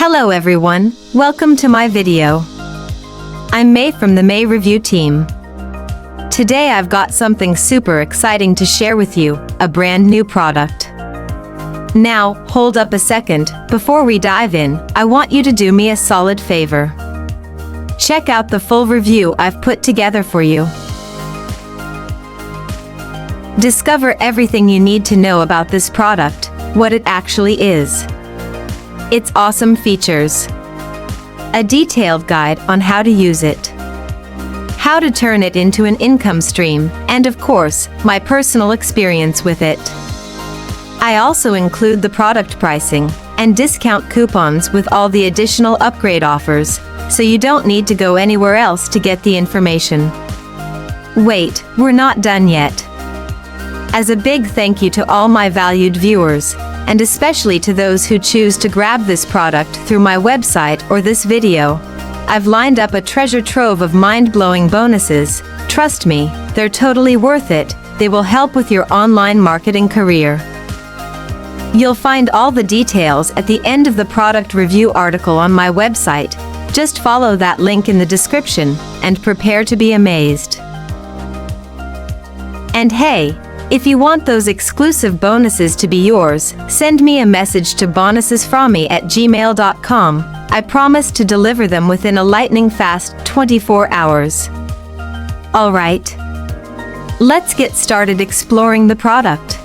Hello everyone, welcome to my video. I'm May from the MeiReview team. Today I've got something super exciting to share with you, a brand new product. Now, hold up a second, before we dive in, I want you to do me a solid favor. Check out the full review I've put together for you. Discover everything you need to know about this product, what it actually is, its awesome features, a detailed guide on how to use it, how to turn it into an income stream, and of course, my personal experience with it. I also include the product pricing and discount coupons with all the additional upgrade offers, so you don't need to go anywhere else to get the information. Wait, we're not done yet. As a big thank you to all my valued viewers, and especially to those who choose to grab this product through my website or this video, I've lined up a treasure trove of mind-blowing bonuses. Trust me, they're totally worth it. They will help with your online marketing career. You'll find all the details at the end of the product review article on my website. Just follow that link in the description and prepare to be amazed. And hey, if you want those exclusive bonuses to be yours, send me a message to bonusesfromme@gmail.com. I promise to deliver them within a lightning-fast 24 hours. Alright, let's get started exploring the product.